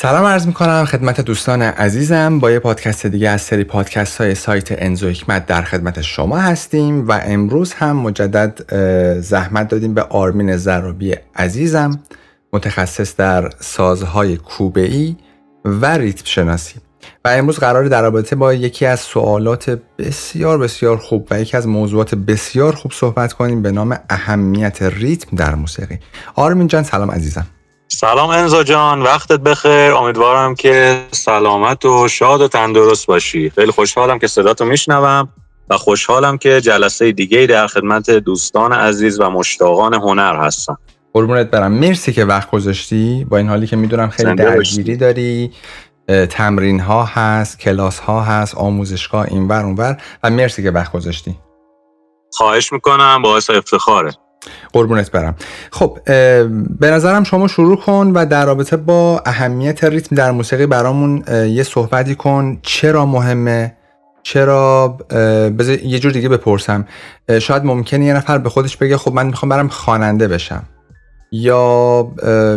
سلام عرض میکنم خدمت دوستان عزیزم. با یه پادکست دیگه از سری پادکست های سایت انزو حکمت در خدمت شما هستیم و امروز هم مجدد زحمت دادیم به آرمین زرابی عزیزم، متخصص در سازهای کوبه‌ای و ریتم شناسی، و امروز قراره در رابطه با یکی از سوالات بسیار بسیار خوب و یکی از موضوعات بسیار خوب صحبت کنیم به نام اهمیت ریتم در موسیقی. آرمین جان سلام عزیزم. سلام انزو جان، وقتت بخیر. امیدوارم که سلامت و شاد و تندرست باشی. خیلی خوشحالم که صداتو میشنوم و خوشحالم که جلسه دیگه‌ای در خدمت دوستان عزیز و مشتاقان هنر هستم. قربونت برم، مرسی که وقت گذاشتی، با این حالی که میدونم خیلی درگیری داری، تمرین ها هست، کلاس ها هست، آموزشگاه اینور اونور، و مرسی که وقت گذاشتی. خواهش میکنم، باعث افتخاره. قربونت برم. خب به نظرم شما شروع کن و در رابطه با اهمیت ریتم در موسیقی برامون یه صحبتی کن. چرا مهمه؟ چرا بذار یه جور دیگه بپرسم، شاید ممکنه یه نفر به خودش بگه خب من میخوام برم خواننده بشم یا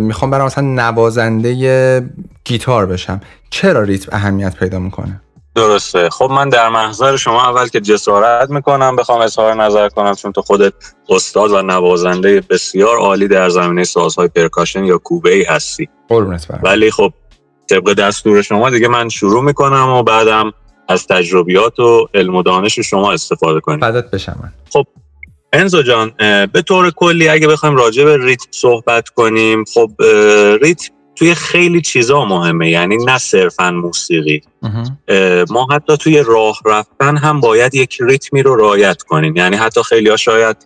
میخوام برم مثلا نوازنده گیتار بشم. چرا ریتم اهمیت پیدا میکنه؟ درسته. خب من در محضر شما اول که جسارت میکنم بخوام اظهار نظر کنم، چون تو خودت استاد و نوازنده بسیار عالی در زمینه سازهای پرکاشن یا کوبه‌ای هستی. قربونت برم. ولی خب طبق دستور شما دیگه من شروع میکنم و بعدم از تجربیات و علم و دانش شما استفاده کنیم. فدات بشم من. خب انزو جان، به طور کلی اگه بخوایم راجع به ریتم صحبت کنیم، خب ریتم توی خیلی چیزا مهمه، یعنی نه صرفاً موسیقی. ما حتی توی راه رفتن هم باید یک ریتمی رو رعایت کنیم، یعنی حتی خیلی‌ها شاید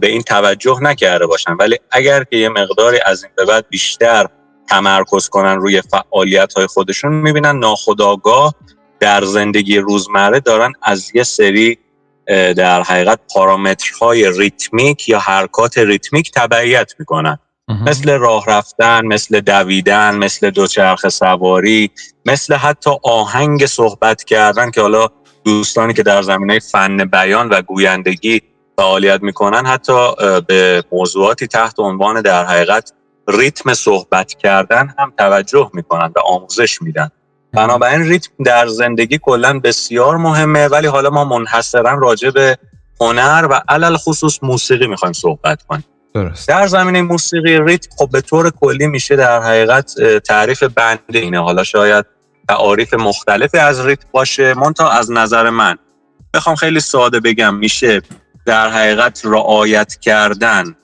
به این توجه نکرده باشن، ولی اگر که یه مقداری از این به بعد بیشتر تمرکز کنن روی فعالیت‌های خودشون، می‌بینن ناخودآگاه در زندگی روزمره دارن از یه سری در حقیقت پارامترهای ریتمیک یا حرکات ریتمیک تبعیت میکنن، مثل راه رفتن، مثل دویدن، مثل دوچرخه سواری، مثل حتی آهنگ صحبت کردن، که حالا دوستانی که در زمینه فن بیان و گویندگی فعالیت میکنن حتی به موضوعاتی تحت عنوان در حقیقت ریتم صحبت کردن هم توجه میکنن و آموزش میدن. بنابراین ریتم در زندگی کلاً بسیار مهمه، ولی حالا ما منحصراً راجع به هنر و علل خصوص موسیقی میخوایم صحبت کنیم. درست. در زمینه موسیقی ریتم خب به طور کلی میشه در حقیقت تعریف بنده اینه، حالا شاید تعاریف مختلفی از ریتم باشه، منتها از نظر من بخوام خیلی ساده بگم میشه در حقیقت رعایت کردن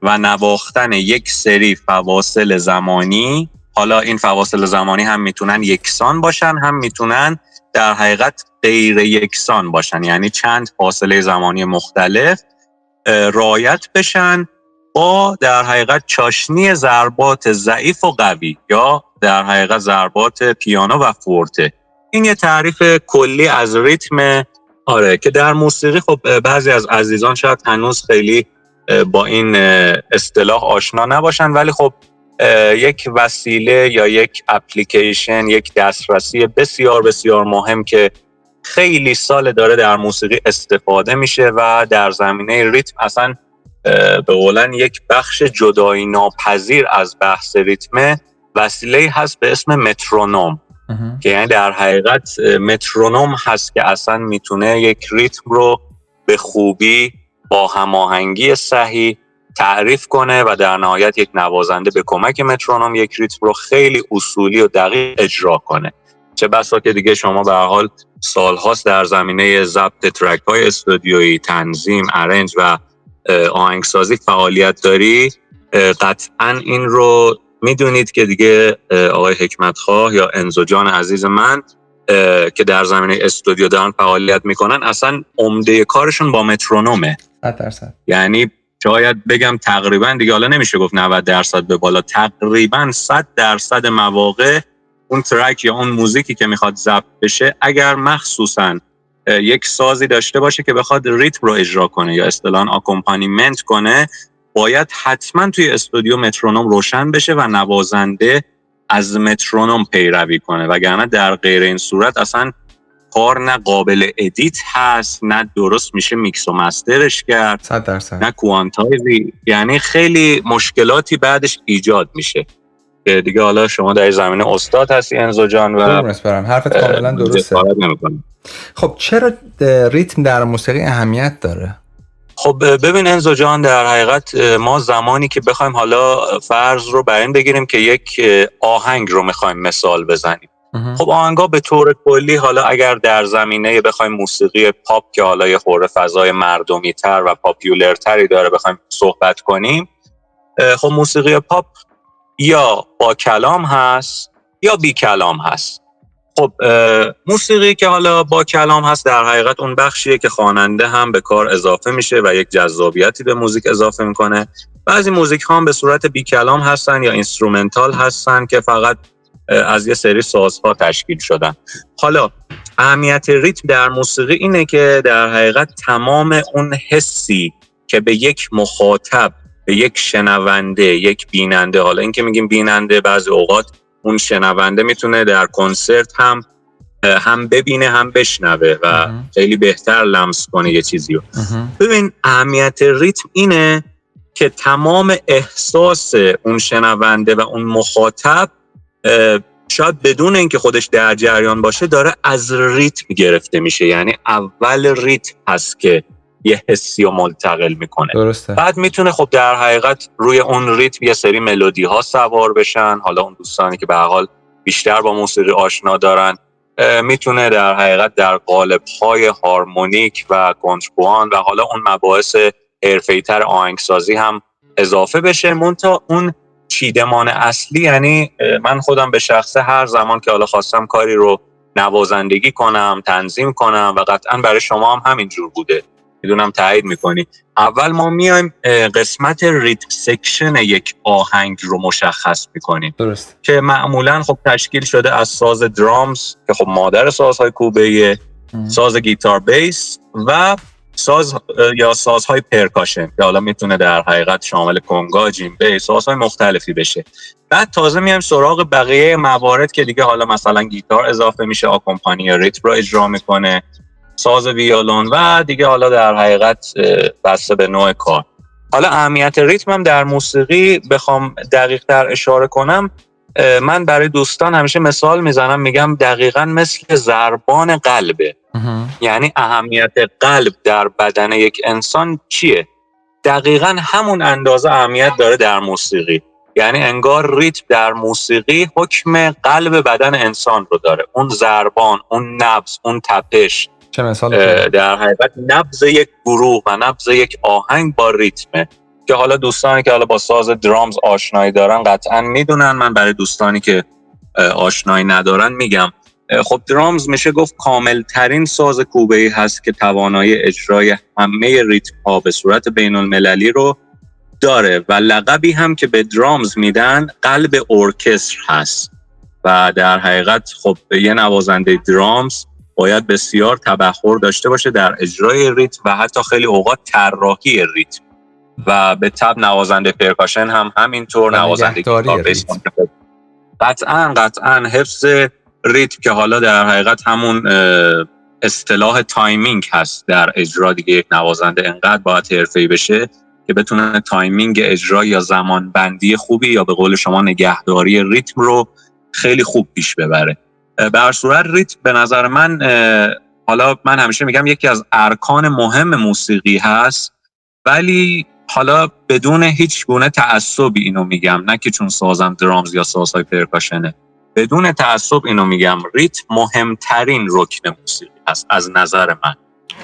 و نواختن یک سری فواصل زمانی. حالا این فواصل زمانی هم میتونن یکسان باشن، هم میتونن در حقیقت غیر یکسان باشن، یعنی چند فاصله زمانی مختلف رعایت بشن با در حقیقت چاشنی ضربات ضعیف و قوی، یا در حقیقت ضربات پیانو و فورته. این یه تعریف کلی از ریتم. آره، که در موسیقی خب بعضی از عزیزان شاید هنوز خیلی با این اصطلاح آشنا نباشن، ولی خب یک وسیله یا یک اپلیکیشن، یک دسترسی بسیار بسیار مهم که خیلی سال داره در موسیقی استفاده میشه و در زمینه ریتم اصلا به قولن یک بخش جدایی ناپذیر از بحث ریتم، وسیله هست به اسم مترونوم، که یعنی در حقیقت مترونوم هست که اصلا میتونه یک ریتم رو به خوبی با هماهنگی صحیح تعریف کنه و در نهایت یک نوازنده به کمک مترونوم یک ریتم رو خیلی اصولی و دقیق اجرا کنه. چه بسا که دیگه شما به هر حال سالهاست در زمینه ضبط ترک های استودیویی، تنظیم، ارنج و آهنگسازی فعالیت داری، قطعاً این رو میدونید که دیگه آقای حکمتخواه یا انزو جان عزیز من که در زمینه استودیو دارن فعالیت میکنن، اصلا عمده کارشون با مترونومه. 100%. یعنی شاید بگم تقریبا دیگه، حالا نمیشه گفت 90% به بالا، تقریبا 100% مواقع اون ترک یا اون موزیکی که میخواد ضبط بشه، اگر مخصوصاً یک سازی داشته باشه که بخواد ریتم رو اجرا کنه یا اصطلاحاً آکومپانیمنت کنه، باید حتما توی استودیو مترونوم روشن بشه و نوازنده از مترونوم پیروی کنه، وگرنه در غیر این صورت اصلا کار نه قابل ادیت هست، نه درست میشه میکس و مسترش کرد، 100%. نه کوانتایزی، یعنی خیلی مشکلاتی بعدش ایجاد میشه. که دیگه حالا شما در زمینه استاد هستی انزو جان و قربونت برم، حرفت کاملا درسته. خب چرا ریتم در موسیقی اهمیت داره؟ خب ببین انزو جان، در حقیقت ما زمانی که بخوایم حالا فرض رو بر این بگیریم که یک آهنگ رو میخوایم مثال بزنیم، خب آهنگا به طور کلی، حالا اگر در زمینه بخوایم موسیقی پاپ که حالا یه خورده فضای مردمی تر و پاپیولر تری داره بخوایم صحبت کنیم، خب موسیقی پاپ یا با کلام هست یا بی کلام هست. خب موسیقی که حالا با کلام هست در حقیقت اون بخشیه که خواننده هم به کار اضافه میشه و یک جذابیتی به موزیک اضافه میکنه. بعضی موزیک ها هم به صورت بی کلام هستن یا اینسترومنتال هستن که فقط از یه سری سازها تشکیل شدن. حالا اهمیت ریتم در موسیقی اینه که در حقیقت تمام اون حسی که به یک مخاطب، به یک شنونده، یک بیننده، حالا این که میگیم بیننده، بعضی اوقات اون شنونده میتونه در کنسرت هم ببینه هم بشنوه و خیلی بهتر لمس کنه یه چیزی رو. ببین اهمیت ریتم اینه که تمام احساس اون شنونده و اون مخاطب شاید بدون اینکه خودش در جریان باشه داره از ریتم گرفته میشه. یعنی اول ریتم هست که یه حسی رو منتقل میکنه. درسته. بعد میتونه خب در حقیقت روی اون ریتم یه سری ملودی ها سوار بشن. حالا اون دوستانی که به هر حال بیشتر با موسیقی آشنا دارن میتونه در حقیقت در قالب های هارمونیک و کنتربوان و حالا اون مباحث حرفه‌ای تر آهنگسازی هم اضافه بشه. منتها اون چیدمان اصلی، یعنی من خودم به شخصه هر زمان که حالا خواستم کاری رو نوازندگی کنم، تنظیم کنم، و قطعا برای شما هم همینجور بوده، میدونم تایید میکنی، اول ما میایم قسمت ریتم سکشن یک آهنگ رو مشخص میکنیم. درست. که که معمولا خب تشکیل شده از ساز درامز که خب مادر سازهای کوبه‌ای، ساز گیتار بیس و ساز یا سازهای پرکاشن که حالا میتونه در حقیقت شامل کنگا، جیمبه، سازهای مختلفی بشه. بعد تازه میایم سراغ بقیه موارد که دیگه حالا مثلا گیتار اضافه میشه، آکومپانی ریتم رو اجرا میکنه، ساز ویولون و دیگه حالا در حقیقت بسته به نوع کار. حالا اهمیت ریتم هم در موسیقی بخوام دقیق تر اشاره کنم، من برای دوستان همیشه مثال میزنم، میگم دقیقاً مثل ضربان قلبه. یعنی اهمیت قلب در بدن یک انسان چیه؟ دقیقاً همون اندازه اهمیت داره در موسیقی. یعنی انگار ریتم در موسیقی حکم قلب بدن انسان رو داره. اون ضربان، اون نبض، اون تپش، چه مثال در حقیقت نبض یک گروه و نبض یک آهنگ با ریتمه که حالا دوستانی که حالا با ساز درامز آشنایی دارن قطعا میدونن. من برای دوستانی که آشنایی ندارن میگم، خب درامز میشه گفت کامل ترین ساز کوبه‌ای هست که توانایی اجرای همه ریتم ها به صورت بین المللی رو داره و لقبی هم که به درامز میدن قلب ارکستر هست. و در حقیقت خب یه نوازنده درامز باید بسیار تبحر داشته باشه در اجرای ریتم و حتی خیلی اوقات طراحی ریتم، و به تبع نوازنده پرکاشن هم همینطور، نوازنده گیتار بیس. قطعاً حفظ ریتم که حالا در حقیقت همون اصطلاح تایمینگ هست در اجرا دیگه. یک نوازنده انقدر باید حرفه‌ای بشه که بتونه تایمینگ اجرا یا زمان بندی خوبی یا به قول شما نگهداری ریتم رو خیلی خوب پیش ببره. به هر صورت ریتم به نظر من، حالا من همیشه میگم یکی از ارکان مهم موسیقی هست، ولی حالا بدون هیچ گونه تعصبی اینو میگم، نه که چون سازم درامز یا سازهای پرکاشنه، بدون تعصب اینو میگم، ریتم مهمترین رکن موسیقی هست از نظر من.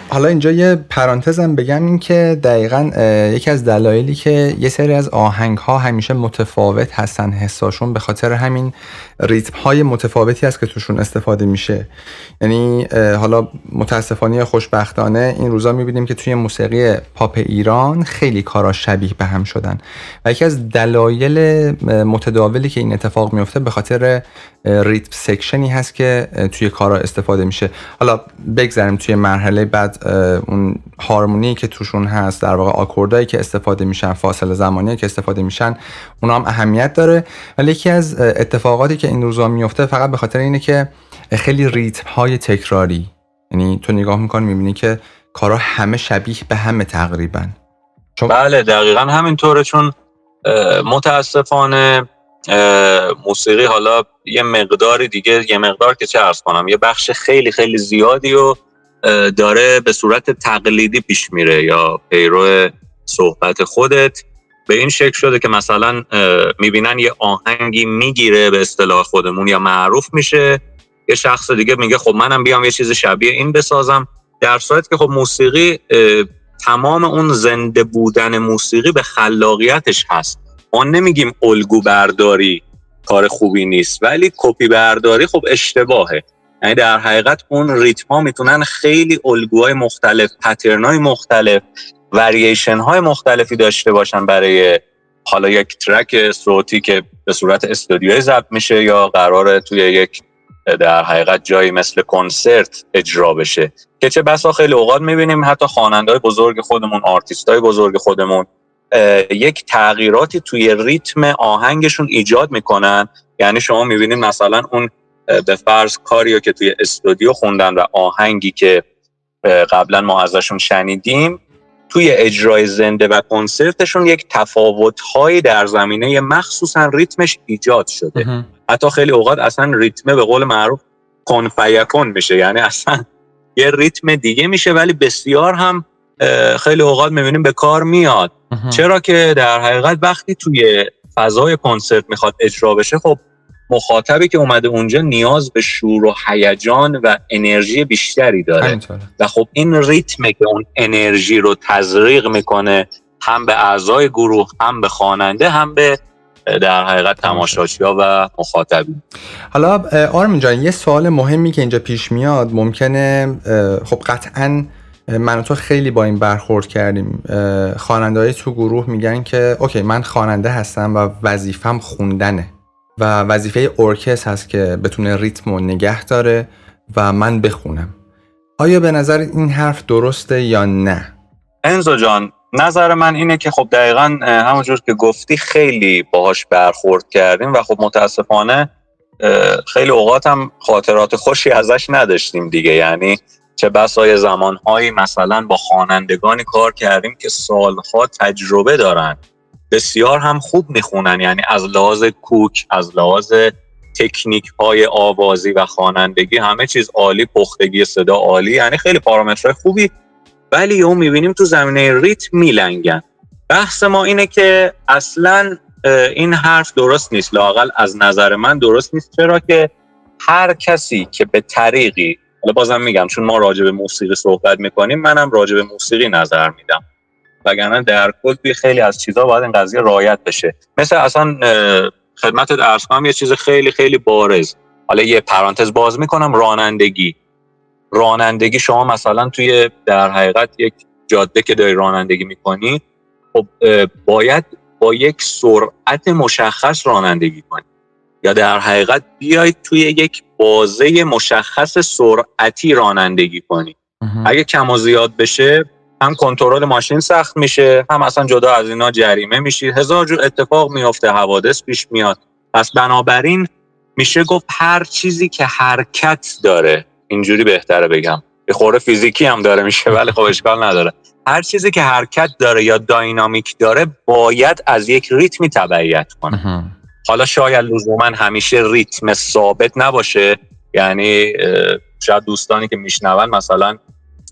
حالا اینجا یه پرانتزم بگم، این که دقیقاً یکی از دلایلی که یه سری از آهنگ ها همیشه متفاوت هستن حساشون به خاطر همین ریتم های متفاوتی هست که توشون استفاده میشه. یعنی حالا متاسفانه یا خوشبختانه این روزا میبینیم که توی موسیقی پاپ ایران خیلی کارا شبیه به هم شدن و یکی از دلایل متداولی که این اتفاق میفته به خاطر ریتم سکشنی هست که توی کارا استفاده میشه. حالا بگذاریم توی مرحله بعد اون هارمونی که توشون هست، در واقع آکوردایی که استفاده میشن، فاصله زمانی که استفاده میشن، اونا هم اهمیت داره. ولی یکی از اتفاقاتی که این روزا میفته فقط به خاطر اینه که خیلی ریتم های تکراری، یعنی تو نگاه میکنی میبینی که کارا همه شبیه به همه تقریبا. بله دقیقاً همینطوره، چون متاسفانه موسیقی حالا یه مقداری دیگه، یه مقدار که چه عرض کنم، یه بخش خیلی خیلی زیادی رو داره به صورت تقلیدی پیش میره یا پیرو صحبت خودت به این شکل شده که مثلا میبینن یه آهنگی میگیره به اصطلاح خودمون یا معروف میشه، یه شخص دیگه میگه خب منم بیام یه چیز شبیه این بسازم، در صورتی که خب موسیقی تمام اون زنده بودن موسیقی به خلاقیتش هست. ما نمیگیم الگو برداری کار خوبی نیست، ولی کپی برداری خب اشتباهه. یعنی در حقیقت اون ریتم ها میتونن خیلی الگوهای مختلف، پترنای مختلف، ورییشن های مختلفی داشته باشن برای حالا یک ترک صوتی که به صورت استودیویی ضبط میشه یا قراره توی یک در حقیقت جایی مثل کنسرت اجرا بشه، که چه بسا خیلی اوقات میبینیم حتی خواننده‌های بزرگ خودمون، آرتیست‌های بزرگ خودمون یک تغییراتی توی ریتم آهنگشون ایجاد میکنن. یعنی شما میبینید مثلا اون به فرض کاریو که توی استودیو خوندن و آهنگی که قبلا ما ازشون شنیدیم توی اجرای زنده و کنسرتشون یک تفاوت‌هایی در زمینه مخصوصا ریتمش ایجاد شده. حتی خیلی اوقات اصلا ریتم به قول معروف کن فیکون میشه، یعنی اصلا یه ریتم دیگه میشه ولی بسیار هم خیلی اوقات میبینیم به کار میاد. چرا که در حقیقت وقتی توی فضای کنسرت میخواد اجرا بشه، خب مخاطبی که اومده اونجا نیاز به شور و هیجان و انرژی بیشتری داره و خب این ریتمه که اون انرژی رو تزریق میکنه هم به اعضای گروه، هم به خواننده، هم به در حقیقت تماشاچی‌ها و مخاطبین. حالا آرمین جان یه سوال مهمی که اینجا پیش میاد، ممکنه خب قطعاً من و تو خیلی با این برخورد کردیم، خواننده‌های تو گروه میگن که اوکی من خواننده هستم و وظیفم خوندنه و وظیفه ارکستر هست که بتونه ریتم رو نگه داره و من بخونم. آیا به نظر این حرف درسته یا نه؟ انزو جان نظر من اینه که خب دقیقاً همونجور که گفتی خیلی باهاش برخورد کردیم و خب متاسفانه خیلی اوقات هم خاطرات خوشی ازش نداشتیم دیگه. یعنی چه بسا زمانهایی مثلا با خوانندگانی کار کردیم که سالها تجربه دارن، بسیار هم خوب میخونن، یعنی از لحاظ کوک، از لحاظ تکنیک های آوازی و خوانندگی همه چیز عالی، پختگی صدا عالی، یعنی خیلی پارامترهای خوبی، ولی اون میبینیم تو زمینه ریتم میلنگن. بحث ما اینه که اصلا این حرف درست نیست، لااقل از نظر من درست نیست. چرا که هر کسی که به طریقی، حالا بازم میگم چون ما راجع به موسیقی صحبت میکنیم، منم راجع به موسیقی نظر میدم، وگرنه در کل توی خیلی از چیزا باید این قضیه رعایت بشه. مثل اصلا خدمتت عرض کنم یه چیز خیلی خیلی بارز، حالا یه پرانتز باز میکنم، رانندگی شما مثلا توی در حقیقت یک جاده که داری رانندگی میکنی، خب باید با یک سرعت مشخص رانندگی کنی یا در حقیقت بیای توی یک بازه مشخص سرعتی رانندگی کنی. اگه کم و زیاد بشه هم کنترل ماشین سخت میشه، هم اصلا جدا از اینا جریمه میشی، هزار جور اتفاق میفته، حوادث پیش میاد. پس بنابراین میشه گفت هر چیزی که حرکت داره، اینجوری بهتره بگم، یه خورده فیزیکی هم داره میشه ولی خب اشکال نداره، هر چیزی که حرکت داره یا داینامیک داره باید از یک ریتمی تبعیت کنه. حالا شاید لزوما همیشه ریتم ثابت نباشه، یعنی شاید دوستانی که میشنون مثلا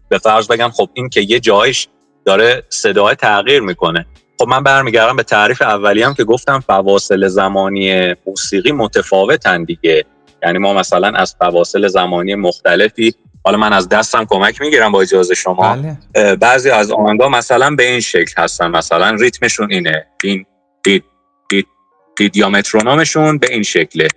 به فرض بگم خب این که یه جایش داره صدای تغییر میکنه. خب من برمیگردم به تعریف اولیه‌ام که گفتم فواصل زمانی موسیقی متفاوتن دیگه. یعنی ما مثلا از فواصل زمانی مختلفی، حالا من از دستم کمک میگیرم با اجازه شما، بعضی از آهنگا مثلا به این شکل هستن، مثلا ریتمشون اینه، این دید یا مترونومشون به این شکله.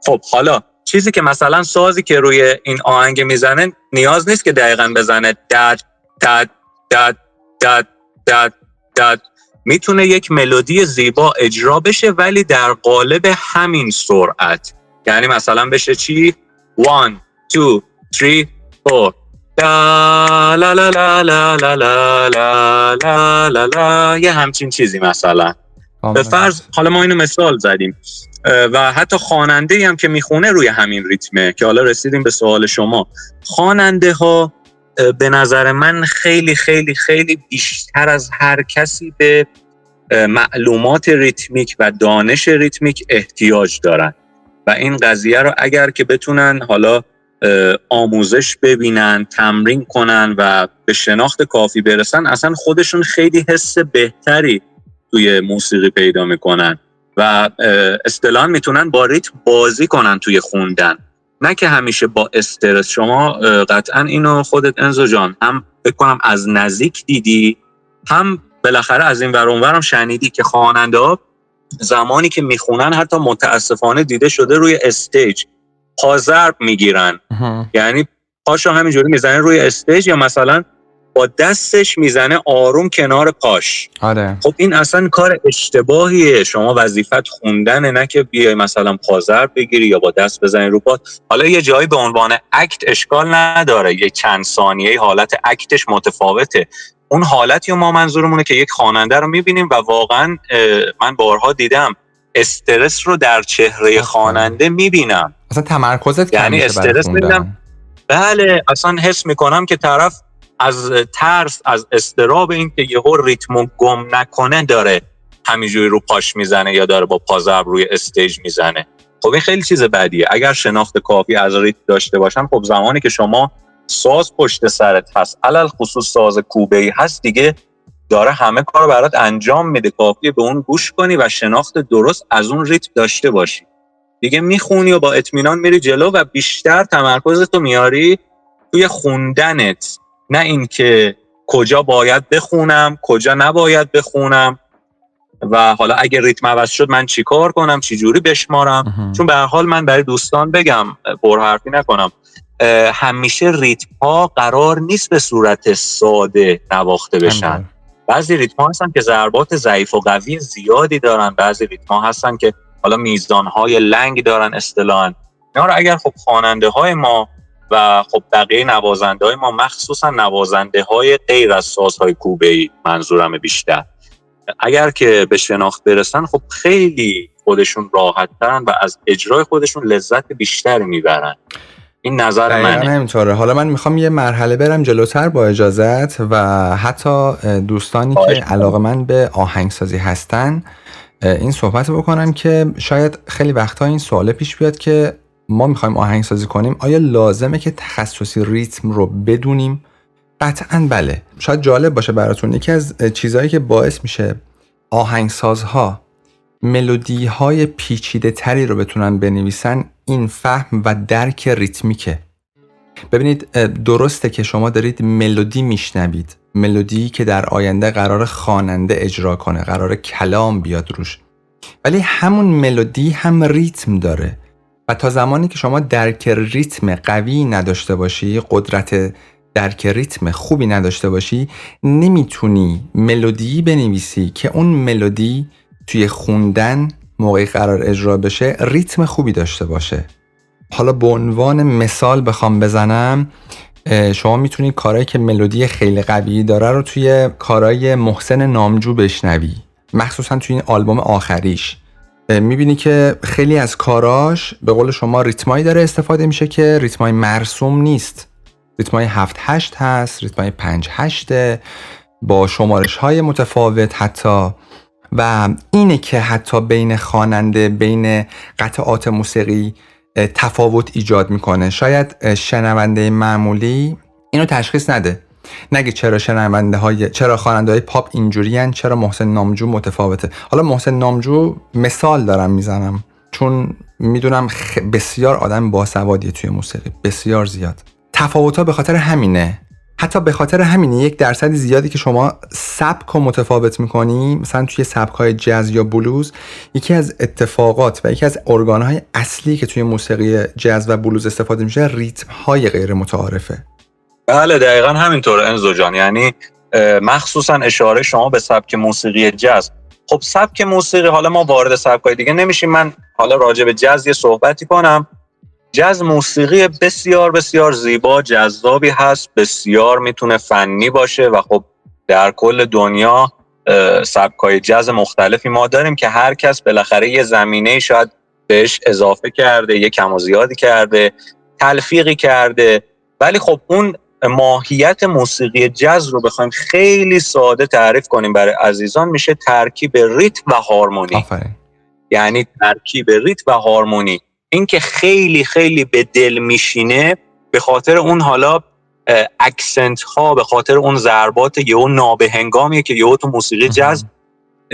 خب حالا چیزی که مثلا سازی که روی این آهنگ میزنه نیاز نیست که دقیقاً بزنه داد داد داد داد داد داد، میتونه یک ملودی زیبا اجرا بشه ولی در قالب همین سرعت. یعنی مثلا بشه چی؟ 1 2 3 4 لا لا لا لا لا لا لا لا لا لا، یه همچین چیزی مثلا. به فرض حالا ما اینو مثال زدیم و حتی خواننده هم که میخونه روی همین ریتمه، که حالا رسیدیم به سوال شما. خواننده ها به نظر من خیلی خیلی خیلی بیشتر از هر کسی به معلومات ریتمیک و دانش ریتمیک احتیاج دارن و این قضیه رو اگر که بتونن حالا آموزش ببینن، تمرین کنن و به شناخت کافی برسن، اصلا خودشون خیلی حس بهتری توی موسیقی پیدا میکنن و اصطلاحاً میتونن با ریتم بازی کنن توی خوندن، نه که همیشه با استرس. شما قطعاً اینو خودت انزو جان هم فکر کنم از نزدیک دیدی، هم بالاخره از این ور اون ور هم شنیدی که خواننده‌ها زمانی که میخونن حتی متاسفانه دیده شده روی استیج پازرب میگیرن، یعنی پاشو همینجوری میزنه روی استیج یا مثلا با دستش میزنه آروم کنار پاش. آره. خب این اصلا کار اشتباهیه. شما وظیفت خوندنه، نه که بیای مثلا پازرب بگیری یا با دست بزنی رو پا. حالا یه جایی به عنوان اکت اشکال نداره، یه چند ثانیه حالت اکتش متفاوته. اون حالتی و ما منظورمونه که یک خواننده رو میبینیم و واقعا من بارها دیدم استرس رو در چهره خواننده میبینم. اصلا تمرکزت کم یعنی میشه برای استرس خوندن. میبینم، بله اصلا حس میکنم که طرف از ترس، از اضطراب این که یهو ریتمو گم نکنه داره همینجوری رو پاش میزنه یا داره با پازرب روی استیج میزنه. خب این خیلی چیز بدیه. اگر شناخت کافی از ریتم داشته باشن، خب زمانی که شما ساز پشت سرت هست، علل خصوص ساز کوبه‌ای هست، دیگه داره همه کار برات انجام میده، کافیه به اون گوش کنی و شناخت درست از اون ریتم داشته باشی، دیگه میخونی و با اطمینان میری جلو و بیشتر تمرکزتو میاری توی خوندنت، نه اینکه کجا باید بخونم کجا نباید بخونم و حالا اگه ریتم عوض شد من چی کار کنم، چی جوری بشمارم. چون به هر حال من برای دوستان بگم، پرحرفی نکنم، همیشه ریتم ها قرار نیست به صورت ساده نواخته بشن. بعضی ریتم ها هستن که ضربات ضعیف و قوی زیادی دارن، بعضی ریتم ها هستن که حالا میزان های لنگ دارن اصطلاحاً. اینا رو اگر خب خواننده های ما و خب بقیه نوازنده های ما، مخصوصا نوازنده های غیر از سازهای کوبه‌ای منظورم بیشتر، اگر که به شناخت برسن، خب خیلی خودشون راحت ترن و از اجرای خودشون لذت بیشتری میبرن. این نظر منه. همینطوره. حالا من میخوام یه مرحله برم جلوتر با اجازت و حتی دوستانی که علاقه‌مند به آهنگسازی هستن این صحبت بکنم که شاید خیلی وقتا این سوال پیش بیاد که ما میخوایم آهنگسازی کنیم، آیا لازمه که تخصصی ریتم رو بدونیم؟ قطعاً بله. شاید جالب باشه براتون، یکی از چیزهایی که باعث میشه آهنگسازها ملودی‌های پیچیده تری رو بتونن بنویسن این فهم و درک ریتمیکه. ببینید درسته که شما دارید ملودی میشنوید، ملودی که در آینده قرار خواننده اجرا کنه، قرار کلام بیاد روش، ولی همون ملودی هم ریتم داره و تا زمانی که شما درک ریتم قوی نداشته باشی، قدرت درک ریتم خوبی نداشته باشی، نمیتونی ملودی بنویسی که اون ملودی توی خوندن موقعی قرار اجرا بشه ریتم خوبی داشته باشه. حالا به عنوان مثال بخوام بزنم، شما میتونید کارهایی که ملودی خیلی قوی داره رو توی کارهای محسن نامجو بشنوی، مخصوصا توی این آلبوم آخریش میبینی که خیلی از کاراش به قول شما ریتمایی داره استفاده میشه که ریتمای مرسوم نیست، ریتمای 7-8 هست، ریتمای 5-8 با شمارش های متفاوت حتی، و اینه که حتی بین خواننده، بین قطعات موسیقی تفاوت ایجاد میکنه. شاید شنونده معمولی اینو تشخیص نده، نگه چرا چرا خواننده های پاپ اینجورین، چرا محسن نامجو متفاوته. حالا محسن نامجو مثال دارم میزنم چون میدونم بسیار آدم باسوادیه توی موسیقی، بسیار زیاد. تفاوت‌ها به خاطر همینه، حتی به خاطر همینه 1% زیادی که شما سبک رو متفاوت میکنی. مثلا توی سبک‌های جاز یا بلوز، یکی از اتفاقات و یکی از ارگان‌های اصلی که توی موسیقی جاز و بلوز استفاده میشه ریتم‌های غیر متعارفه. بله دقیقاً همینطوره انزو جان. یعنی مخصوصا اشاره شما به سبک موسیقی جاز. خب سبک موسیقی، حالا ما وارد سبک‌های دیگه نمیشیم، من حالا راجع به جاز یه صحبتی کنم. جاز موسیقی بسیار بسیار زیبا، جذابی هست، بسیار میتونه فنی باشه و خب در کل دنیا سبک‌های جاز مختلفی ما داریم که هر کس بالاخره یه زمینه شاید بهش اضافه کرده، یه کم و زیادی کرده، تلفیقی کرده، ولی خب اون ماهیت موسیقی جاز رو بخوایم خیلی ساده تعریف کنیم برای عزیزان، میشه ترکیب ریتم و هارمونی. آفرین. یعنی ترکیب ریتم و هارمونی، این که خیلی خیلی به دل میشینه به خاطر اون حالا اکسنت ها، به خاطر اون ضربات یهو نابهنگامیه که یهو تو موسیقی جاز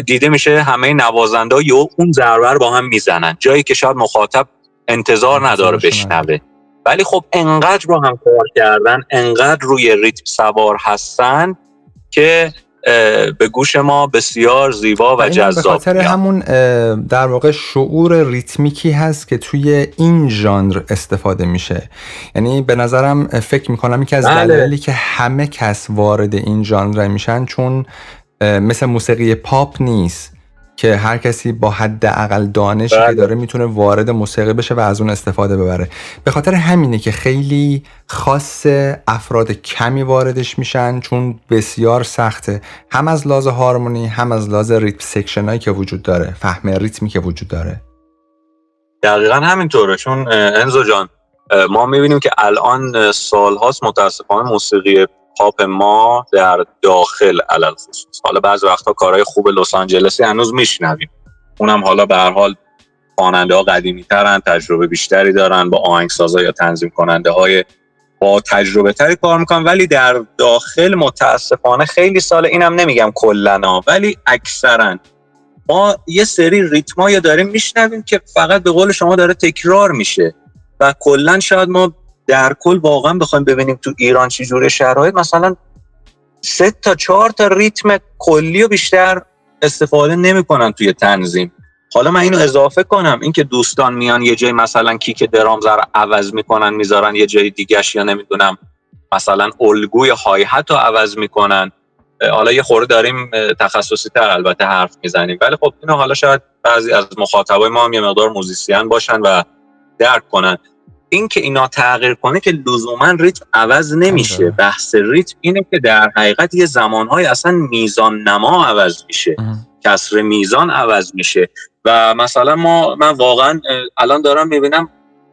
دیده میشه همه نوازنده یهو اون ضربه رو با هم میزنن، جایی که شاید مخاطب انتظار نداره بشنوه. ولی خب انقدر رو هم کار کردن، انقدر روی ریتم سوار هستن که به گوش ما بسیار زیبا و جذاب. به خاطر همون در واقع شعور ریتمیکی هست که توی این ژانر استفاده میشه. یعنی به نظرم فکر میکنم یکی از دلایلی که همه کس وارد این ژانر میشن چون مثل موسیقی پاپ نیست که هر کسی با حداقل دانشی که داره میتونه وارد موسیقی بشه و از اون استفاده ببره. به خاطر همینه که خیلی خاص افراد کمی واردش میشن، چون بسیار سخته، هم از لحاظ هارمونی هم از لحاظ ریتم سکشنایی که وجود داره، فهم ریتمی که وجود داره. دقیقاً همینطوره. چون انزو جان ما میبینیم که الان سالهاست متاسفانه موسیقی پاپ ما در داخل علل خصوص، حالا بعضی وقتا کارهای خوب لس آنجلسی هنوز میشنویم، اونم حالا به هر حال خواننده ها قدیمی ترن، تجربه بیشتری دارن، با آهنگسازا یا تنظیم کننده های با تجربه تری کار میکنن، ولی در داخل متاسفانه خیلی سال، اینم نمیگم کلنا ولی اکثرا ما یه سری ریتمایی داریم میشنویم که فقط به قول شما داره تکرار میشه و کلا شاید ما در کل واقعا بخوایم ببینیم تو ایران چه جوره شرایط، مثلا 3 تا 4 تا ریتم کلی و بیشتر استفاده نمی‌کنن توی تنظیم. حالا من اینو اضافه کنم، این که دوستان میان یه جای مثلا کیک درامز رو عوض میکنن میذارن یه جای دیگه‌اش، یا نمیدونم مثلا الگوی های هت رو عوض میکنن، حالا یه خورده داریم تخصصی تر البته حرف میزنیم، ولی خب اینو حالا شاید بعضی از مخاطبای ما هم یه مقدار موزیسین باشن و درک کنن. این که اینا تغییر کنه که لزوما ریتم عوض نمیشه. بحث ریتم اینه که در حقیقت یه زمانهای اصلا میزان نما عوض میشه، کسر میزان عوض میشه. و مثلا من واقعا الان دارم میبینم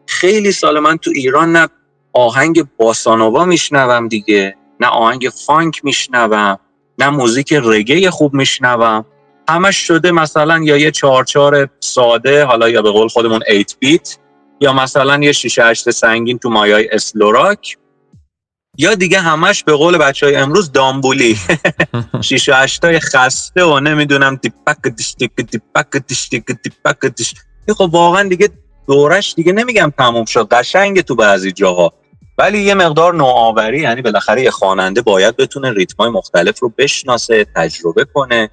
خیلی سال من تو ایران نه آهنگ باسانووا میشنوم دیگه، نه آهنگ فانک میشنوم، نه موزیک رگه خوب میشنوم، همش شده مثلا یا یه 4/4 ساده، حالا یا به قول خودمون 8 بیت، یا مثلا یه 6/8 سنگین تو مایای اسلوراک، یا دیگه همش به قول بچهای امروز دامبولی 6/8 خسته و نمیدونم دیپک دیشتیک دیپک دیشتیک دیپک دیش. خب واقعا دیگه دورش دیگه نمیگم تموم شد، قشنگه تو بعضی جاها، ولی یه مقدار نوآوری، یعنی بالاخره یه خواننده باید بتونه ریتمای مختلف رو بشناسه، تجربه کنه.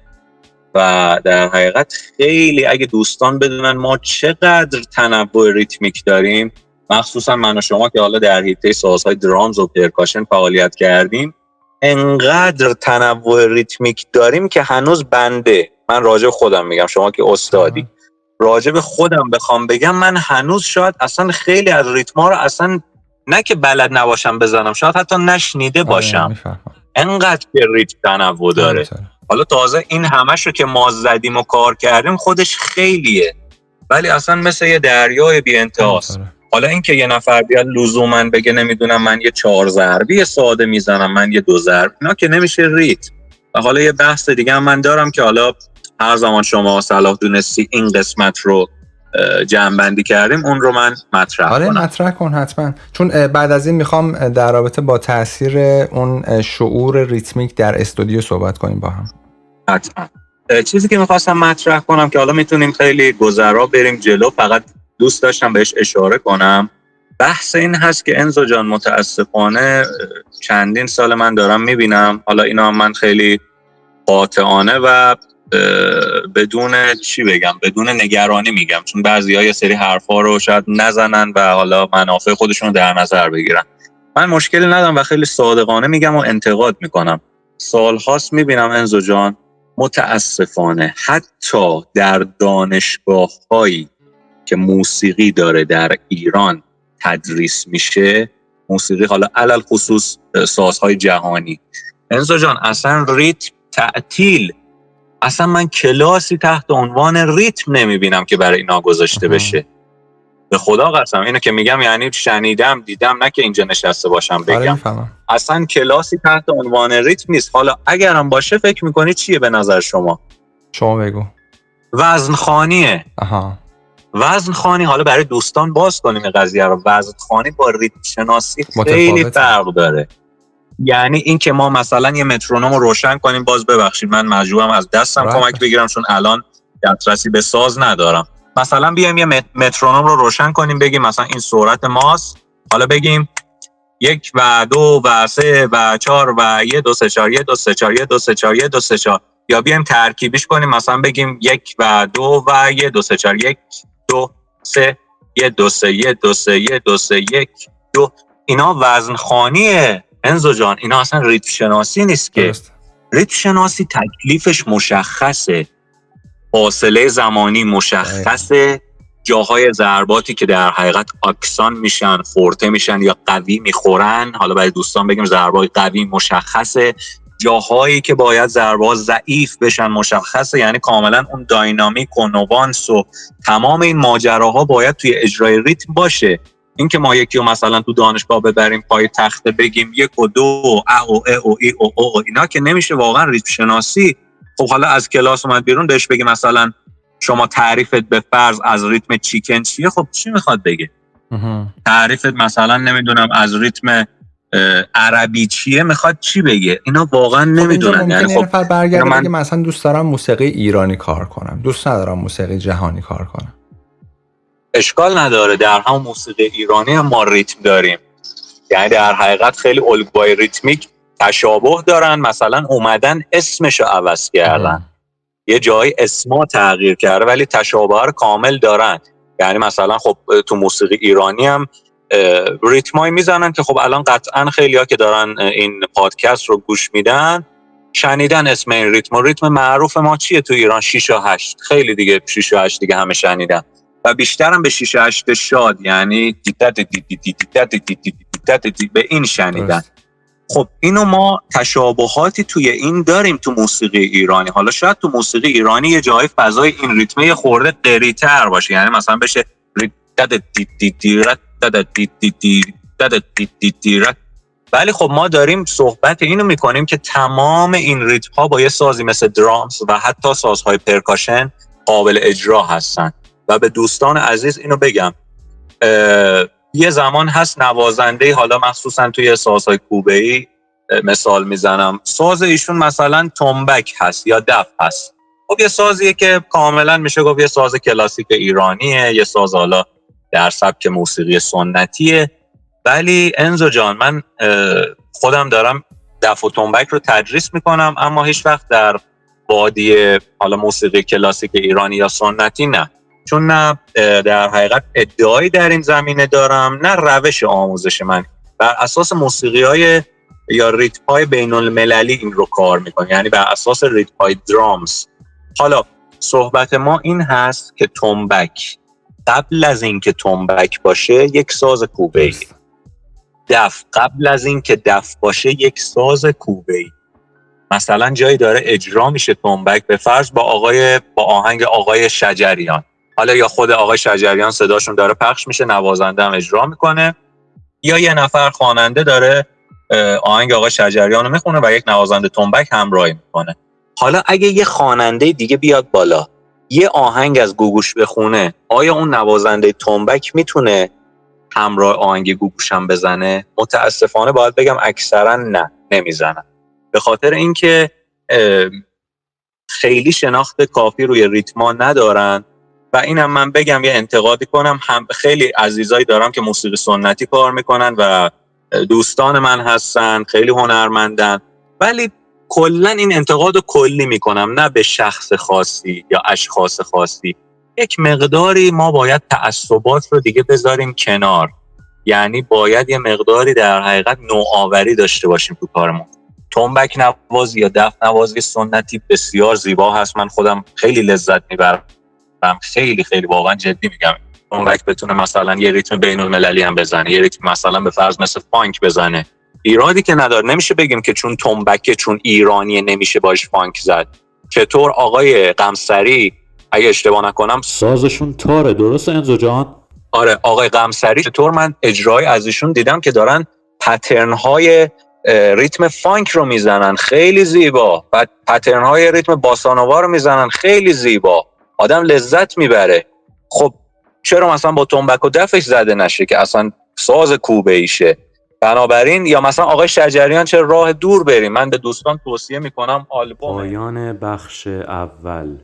و در حقیقت خیلی اگه دوستان بدونن ما چقدر تنوع ریتمیک داریم، مخصوصا من و شما که حالا در حیطه سازهای درامز و پرکاشن فعالیت کردیم، انقدر تنوع ریتمیک داریم که هنوز من راجع به خودم میگم، شما که استادی، راجع به خودم بخوام بگم، من هنوز شاید اصلا خیلی از ریتما رو اصلا نه که بلد نباشم بزنم، شاید حتی نشنیده باشم، انقدر که ریتم تنوع داره. حالا تازه این همشو که ما زدیم و کار کردیم خودش خیلیه، ولی اصلا مثل یه دریای بی انتهاست. حالا این که یه نفر بیاد لزوما بگه نمیدونم من یه 4 ضربی ساده میزنم، من یه 2 ضربی، اینا که نمیشه ریتم. و حالا یه بحث دیگه هم من دارم که حالا هر زمان شما صلاح دونستی این قسمت رو جمع‌بندی کردیم اون رو من مطرح کنم. مطرح کن حتما، چون بعد از این میخوام در رابطه با تاثیر اون شعور ریتمیک در استودیو صحبت کنیم با هم. حتما. چیزی که میخواستم مطرح کنم که حالا میتونیم خیلی گذرا بریم جلو، فقط دوست داشتم بهش اشاره کنم، بحث این هست که انزو جان متاسفانه چندین سال من دارم میبینم، حالا اینا من خیلی قاطعانه و بدون بدون نگرانی میگم، چون بعضی‌ها یه سری حرفا رو شاید نزنن و حالا منافع خودشون رو در نظر بگیرن. من مشکلی ندارم و خیلی صادقانه میگم و انتقاد میکنم. سالهاست میبینم انزو جان متاسفانه حتی در دانشگاه‌هایی که موسیقی داره در ایران تدریس میشه، موسیقی حالا علل خصوص سازهای جهانی، انزو جان اصلا ریتم تعطیل، اصلا من کلاسی تحت عنوان ریتم نمیبینم که برای اینا گذاشته بشه. به خدا قسم اینو که میگم یعنی شنیدم دیدم، نه که اینجا نشسته باشم بگم. آره میفهمم. اصلا کلاسی تحت عنوان ریتم نیست. حالا اگرم باشه فکر میکنی چیه به نظر شما؟ شما بگو. وزنخوانیه. آها. وزنخوانی، حالا برای دوستان باز کنیم این قضیه رو، وزنخوانی با ریتم شناسی خیلی فرق داره. یعنی این که ما مثلا یه مترونوم رو روشن کنیم، باز ببخشید من مجبورم از دستم کمک بگیرم چون الان دسترسی به ساز ندارم. مثلا بیایم یه مترونوم رو روشن کنیم، بگیم مثلا این سرعت ماست، حالا بگیم 1 و 2 و 3 و 4 و 1 2 3 4 1 2 3 4 1 2 3 4 1 2 3 4. یا بیایم ترکیبیش کنیم، مثلا بگیم 1 و 2 و 1 2 3 4 1 2 3 1 2 3 1 2 3 1 2 3 1 2. اینا وزنخوانیه انزو جان، اینا اصلا ریتم شناسی نیست که. ریتم شناسی تکلیفش مشخصه، فاصله زمانی مشخصه، جاهای ضرباتی که در حقیقت آکسان میشن، فورته میشن یا قوی میخورن، حالا برای دوستان بگیم ضربای قوی مشخصه، جاهایی که باید ضربات ضعیف بشن مشخصه. یعنی کاملا اون داینامیک و نوانس و تمام این ماجراها باید توی اجرای ریتم باشه. این که ما یکی رو مثلا تو دانشگاه ببریم پای تخته بگیم 1 و 2 ا و ا و ای و او، اینا که نمیشه واقعا ریتم شناسی. خب حالا از کلاس اومد بیرون بهش بگی مثلا شما تعریفت به فرض از ریتم چیکن چیه، خب چی میخواد بگه؟ تعریفت مثلا نمیدونم از ریتم عربی چیه، میخواد چی بگه؟ اینا واقعا نمیدونن. یعنی خب نفر برگرده بگه مثلا دوست دارم موسیقی ایرانی کار کنم، دوست ندارم موسیقی جهانی کار کنم. اشکال نداره، در هم موسیقی ایرانی هم ما ریتم داریم، یعنی در حقیقت خیلی الگوهای ریتمیک تشابه دارن. مثلا اومدن اسمشو عوض کردن، یه جایی اسما تغییر کرده ولی تشابه رو کامل دارن. یعنی مثلا خب تو موسیقی ایرانی هم ریتمایی میزنن که خب الان قطعا خیلی‌ها که دارن این پادکست رو گوش میدن شنیدن اسم این ریتم. ریتم معروف ما چیه تو ایران؟ 6 و 8. خیلی دیگه 6 و 8 دیگه همه شنیدن و بیشترم به 6 و 8 شاد، یعنی به این شنیدن. خب اینو ما تشابهاتی توی این داریم تو موسیقی ایرانی. حالا شاید تو موسیقی ایرانی یه جای فضای این ریتمه یه خورده قری‌تر باشه، یعنی مثلا بشه ولی خب ما داریم صحبت اینو میکنیم که تمام این ریتم ها با یه سازی مثل درامز و حتی سازهای پرکاشن قابل اجرا هستن. و به دوستان عزیز اینو بگم، یه زمان هست نوازنده، حالا مخصوصا توی سازهای کوبه‌ای مثال میزنم، ساز ایشون مثلا تنبک هست یا دف هست. خب یه سازیه که کاملا میشه گفت یه ساز کلاسیک ایرانیه، یه ساز حالا در سبک موسیقی سنتیه. ولی انزو جان من خودم دارم دف و تنبک رو تدریس میکنم، اما هیچ وقت در وادی حالا موسیقی کلاسیک ایرانی یا سنتی نه، چون نه در حقیقت ادعایی در این زمینه دارم نه روش آموزش من. بر اساس موسیقی‌های یا ریتم‌های بین‌المللی این رو کار میکنه، یعنی بر اساس ریتم‌های درامز. حالا صحبت ما این هست که تنبک قبل از این که تنبک باشه یک ساز کوبه‌ای، دف قبل از این که دف باشه یک ساز کوبه‌ای. مثلا جایی داره اجرا میشه تنبک به فرض با آهنگ آقای شجریان، حالا یا خود آقای شجریان صداشون داره پخش میشه، نوازنده هم اجرا میکنه، یا یه نفر خواننده داره آهنگ آقای شجریان رو میخونه و یک نوازنده تنبک همراهی میکنه. حالا اگه یه خواننده دیگه بیاد بالا یه آهنگ از گوگوش بخونه، آیا اون نوازنده تنبک میتونه همراه آهنگ گوگوش هم بزنه؟ متاسفانه باید بگم اکثرا نه، نمیزنن، به خاطر اینکه خیلی شناخت کافی روی ریتما ندارن. و اینم من بگم یه انتقادی کنم، هم خیلی عزیزایی دارم که موسیقی سنتی کار میکنن و دوستان من هستن، خیلی هنرمندن، ولی کلا این انتقادو کلی میکنم، نه به شخص خاصی یا اشخاص خاصی. یک مقداری ما باید تعصبات رو دیگه بذاریم کنار، یعنی باید یه مقداری در حقیقت نوآوری داشته باشیم تو کارمون. تنبک نوازی یا دف نوازی سنتی بسیار زیبا هست، من خودم خیلی لذت میبرم، خیلی خیلی واقعا جدی میگم. تنبک بتونه مثلا یه ریتم بین‌المللی هم بزنه، یه ریتم مثلا به فرض مثل فانک بزنه، ایرادی که نداره. نمیشه بگیم که چون تنبکه چون ایرانیه نمیشه باش فانک زد. چطور آقای قمصری اگه اشتباه نکنم سازشون تاره، درسته انزو جان؟ آره آقای قمصری چطور من اجرای از ایشون دیدم که دارن پترن های ریتم فانک رو میزنن خیلی زیبا، بعد پترن های ریتم باسانووا رو میزنن خیلی زیبا، آدم لذت میبره. خب چرا مثلا با تنبک و دفش زده نشه که اصلا ساز کوبه ایشه؟ بنابراین یا مثلا آقای شجریان چرا راه دور بریم؟ من به دوستان توصیه میکنم آلبوم پایان بخش اول.